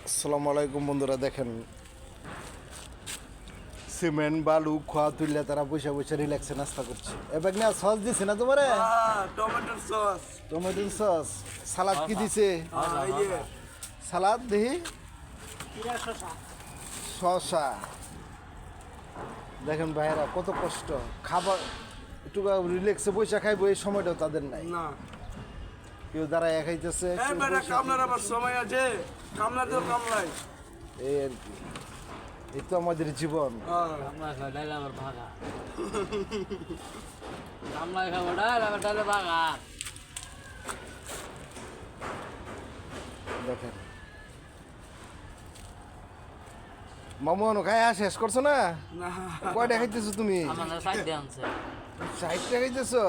আসসালামু আলাইকুম বন্ধুরা, দেখেন সিমেন্ট বালু খোয়া তুললে তারা বসে বসে রিল্যাক্সে নাস্তা করছে। এবার না সস দিছে না তোমারে? টমেটোর সস, টমেটোর সস, সালাদ কি দিছে? এই যে সালাদ দেখি, শসা। দেখেন ভাইয়েরা কত কষ্ট, খাবার একটু রিল্যাক্সে বসে খাইবো এই সময়টাও তাদের নাই। না কেউ দাঁড়ায় খাইতেছে, এই বেটা কামলার আবার সময় আছে, কামলা তো কামলাই। এই আর কি, এই তো আমাদের জীবন। কামলা খাও ডাইল আবার ভাগা কামলা খাবো ডাইল আবার ডাইলে ভাগা। দেখেন মামুন খায়া শেষ করছো না? না কয়টা খাইতেছো তুমি? আমার না সাইড আনছে 60টা খাইতেছো?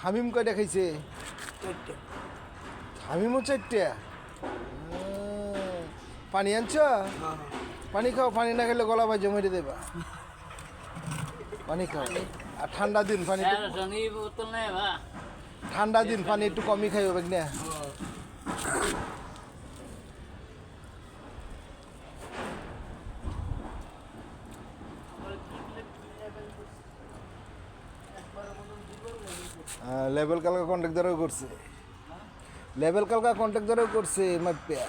হামিম কয়টা খাইছে? চারটে। হামিমও 4টা। পানি আনছো? হ্যাঁ, পানি খাও, পানি না খেলে গলা বাজে মেরে দেবা। পানি খাও, আর ঠান্ডা দিন পানি শনি বোতল নেই বা ঠান্ডা দিন পানি একটু কমই খাইও না। লেভেল কালকা কন্ট্যাক্ট ধরেও করছে, লেভেল কালকা কন্ট্যাক্ট ধরেও করছে মাপিয়া।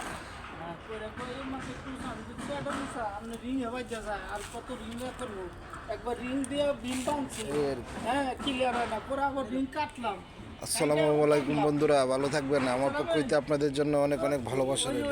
আসসালামু আলাইকুম বন্ধুরা, ভালো থাকবেন। আমার পক্ষ হইতে আপনাদের জন্য অনেক অনেক ভালোবাসা রইল।